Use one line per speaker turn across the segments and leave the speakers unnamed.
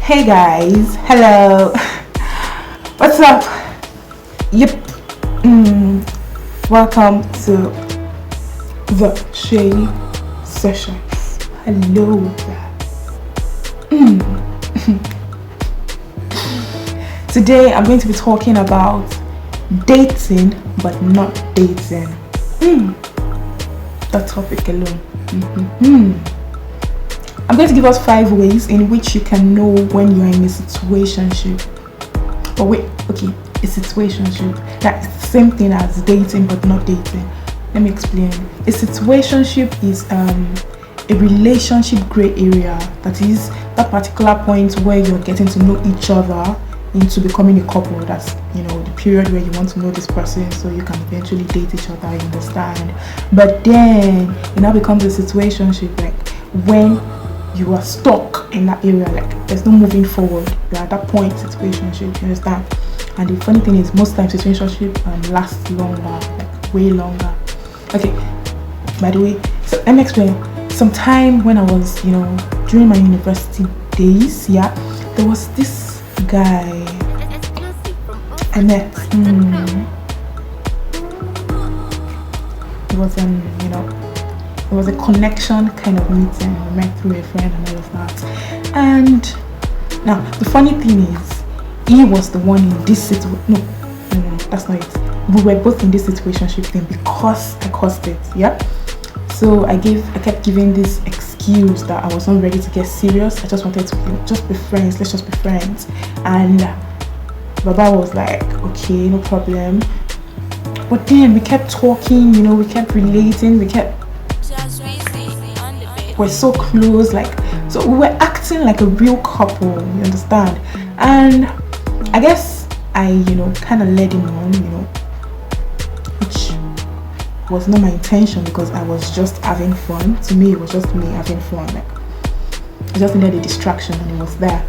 Hey guys, hello. What's up? Yep. Welcome to the Shady Sessions. Hello there. Today I'm going to be talking about dating but not dating. That topic alone. I'm going to give us 5 ways in which you can know when you are in a situationship. But wait, okay, a situationship. That's the same thing as dating but not dating. Let me explain. A situationship is a relationship gray area. That is that particular point where you're getting to know each other into becoming a couple. That's the period where you want to know this person so you can eventually date each other, you understand. But then it now becomes a situationship, like when you are stuck in that area, like there's no moving forward. You're at that point, situationship, you understand. And the funny thing is, most times situationship lasts longer, like way longer. Okay, by the way, so let me explain. Sometime when I was, during my university days, there was this guy I met. It was a connection kind of meeting. We met through a friend and all of that. And now the funny thing is, he was the one in this situation. No, that's not it. We were both in this situationship thing because I caused it. Yeah. So I kept giving this excuse that I was not ready to get serious. I just wanted to just be friends. Let's just be friends. And Baba was like, okay, no problem. But then we kept talking. We kept relating. We're so close, so we were acting like a real couple, you understand. And I guess I kind of led him on, which was not my intention because I was just having fun. To me, it was just me having fun. I just needed a distraction and it was there.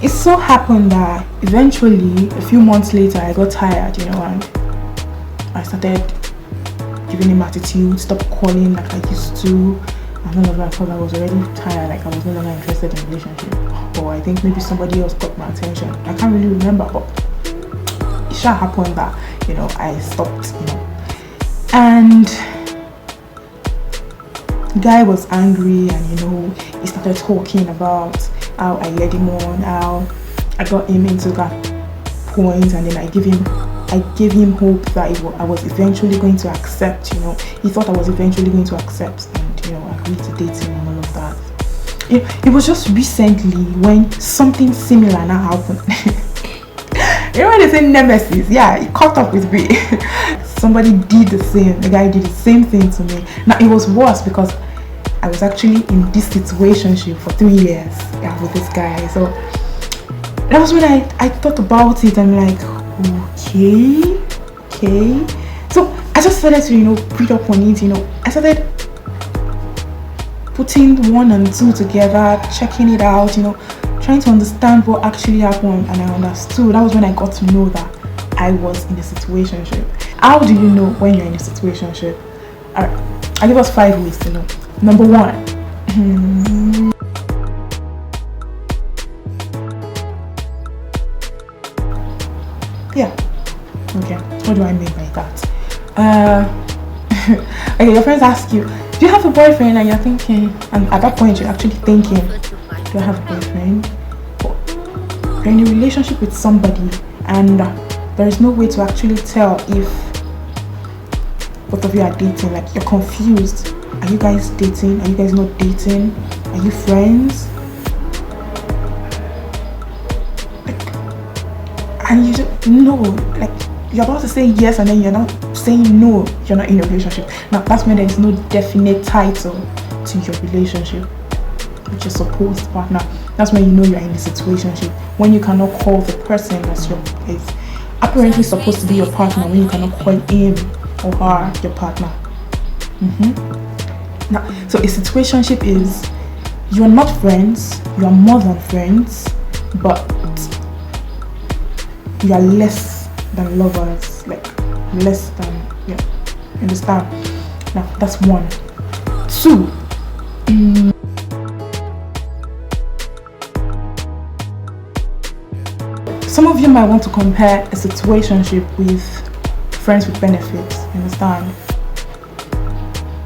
It so happened that eventually, a few months later, I got tired, and I started giving him attitude, stopped calling like I used to. And all of that because I was already tired, I was no longer interested in a relationship. Or I think maybe somebody else got my attention. I can't really remember, but it sure happened that, I stopped, And the guy was angry and, he started talking about how I led him on, how I got him into that point, and then I gave him hope that I was eventually going to accept, he thought I was eventually going to accept and, agree to date him and all of that. It was just recently when something similar now happened. When they say nemesis, it caught up with me. Somebody did the same, the guy did the same thing to me. Now it was worse because I was actually in this situationship for 3 years with this guy. So that was when I thought about it. I'm like, okay. So I just started to read up on it. I started putting 1 and 2 together, checking it out, trying to understand what actually happened, and I understood. That was when I got to know that I was in a situationship. How do you know when you're in a situationship? Alright, I'll give us 5 ways to know. Number 1. Okay, what do I mean by that? Okay, your friends ask you, do you have a boyfriend? And you're thinking, and at that point you're actually thinking, do I have a boyfriend? But you're in a relationship with somebody and there is no way to actually tell if both of you are dating. Like, you're confused. Are you guys dating? Are you guys not dating? Are you friends? And you don't know, you're about to say yes and then you're not saying no, you're not in a relationship. Now that's when there is no definite title to your relationship with your supposed partner. That's when you know you're in a situationship. When you cannot call the person that's is apparently supposed to be your partner, when you cannot call him or her your partner. Now, so a situationship is you're not friends, you are more than friends, but you are less than lovers, less than, understand? Now that's 1. 2, Some of you might want to compare a situationship with friends with benefits, you understand?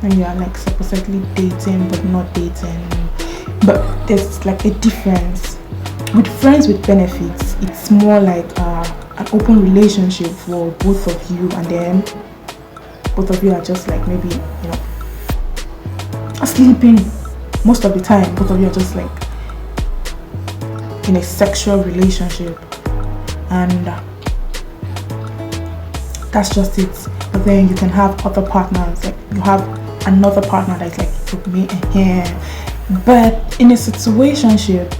When you are like supposedly dating but not dating. But there's like a difference. With friends with benefits, it's more like an open relationship for both of you, and then both of you are just like maybe, sleeping most of the time. Both of you are just like in a sexual relationship, and that's just it. But then you can have other partners, like you have another partner that's like with me and him. But in a situationship,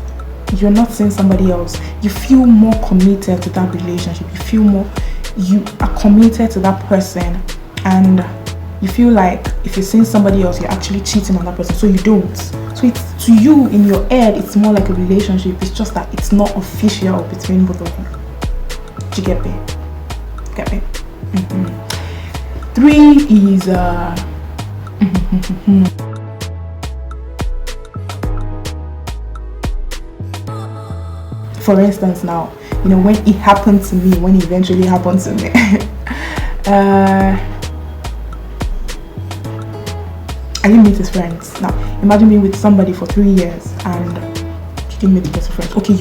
you're not seeing somebody else. You feel more committed to that relationship. You are committed to that person, and you feel like if you're seeing somebody else, you're actually cheating on that person. So you don't. So it's, to you, in your head, it's more like a relationship. It's just that it's not official between both of you. Do you get me? Get me? Mm-hmm. 3 is for instance, now, when it happened to me, when it eventually happened to me, I didn't meet his friends. Now, imagine being with somebody for 3 years and you didn't meet the person's friends. Okay,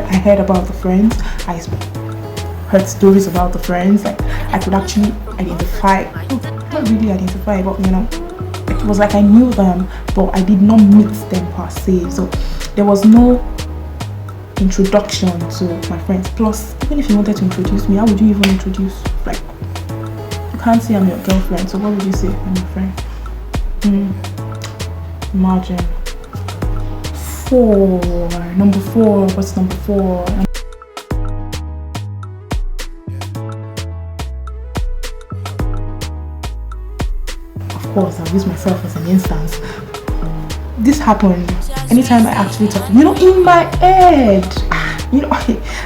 I heard about the friends. I heard stories about the friends. Like, I could actually identify, not really identify, but it was like I knew them, but I did not meet them per se. So there was no introduction to my friends. Plus, even if you wanted to introduce me, how would you even introduce? Like, you can't say I'm your girlfriend, so what would you say? I'm your friend. Imagine. Number four. What's number 4? Of course, I'll use myself as an instance. This happened anytime I actually talk. In my head,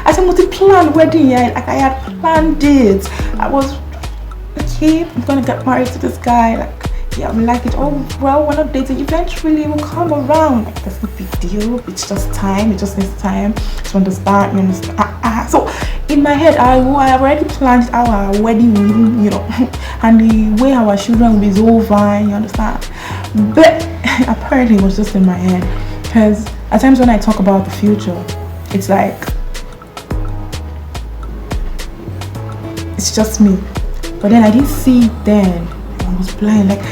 as a multi-planned wedding, like I had planned it. I was okay. I'm gonna get married to this guy. Like, yeah, we like it. Oh well, we're not dating. Eventually, we'll come around. Like, that's no big deal. It's just time. It just needs time to understand. You understand? So in my head, I have already planned our wedding, and the way our children will be so fine. You understand? But apparently, it was just in my head. Because at times when I talk about the future, it's like it's just me. But then I didn't see it then. I was blind. Like,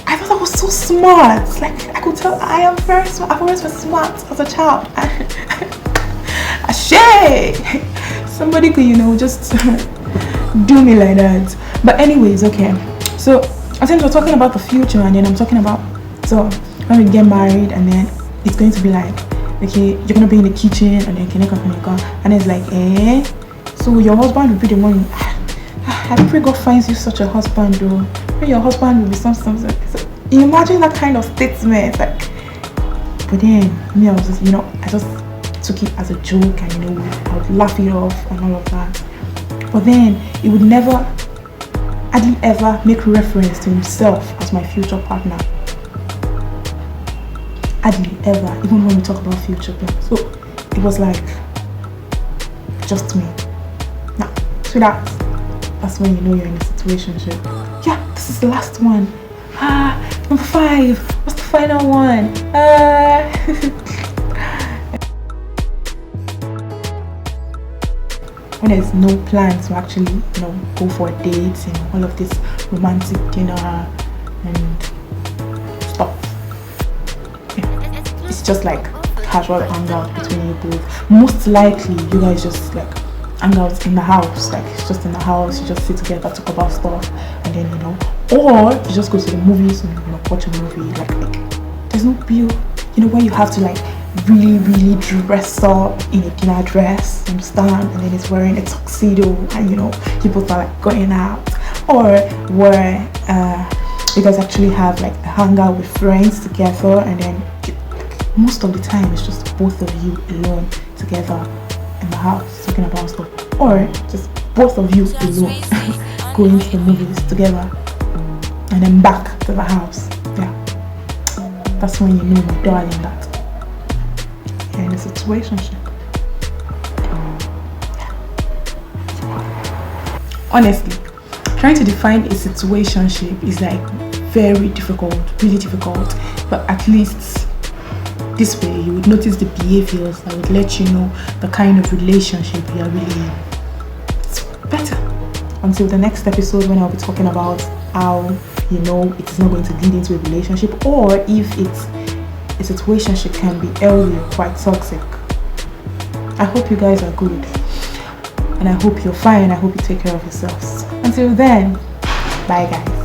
I thought I was so smart. Like, I could tell I am very smart. I've always been smart as a child. Somebody could, just do me like that. But anyways, okay. So I think we're talking about the future, and then I'm talking about when we get married, and then it's going to be like, okay, you're gonna be in the kitchen, and then and it's like, so your husband will be the one. I pray God finds you such a husband, though. Pray your husband will be something. So you imagine that kind of statement, like. But then me, I was just, I just took it as a joke, and I would laugh it off and all of that. But then it would never, hardly ever make reference to himself as my future partner. Hardly ever, even when we talk about future plans. So it was like just me. Now, so that's when you're in a situationship. Yeah, this is the last one. Number 5. What's the final one? When there's no plan to actually, go for a date and all of this romantic dinner and stuff. Yeah. It's just like casual hangout between you both. Most likely, you guys just like hang out in the house. Like, it's just in the house. You just sit together, talk about stuff, and then or you just go to the movies and watch a movie. Like there's no bill. When you have to like really, really dress up in a dinner dress, understand? And then it's wearing a tuxedo, and you both are like going out, or where you guys actually have like a hangout with friends together, and then most of the time it's just both of you alone together in the house talking about stuff, or just both of you alone going to the movies together and then back to the house. Yeah, that's when my darling, that you're in a situationship. honestly, trying to define a situationship is like very difficult, really difficult. But at least this way you would notice the behaviors that would let you know the kind of relationship you are really in. It's better. Until the next episode, when I'll be talking about how you know it is not going to lead into a relationship, or if it's a situationship can be early, quite toxic. I hope you guys are good, and I hope you're fine. I hope you take care of yourselves. Until then, bye guys.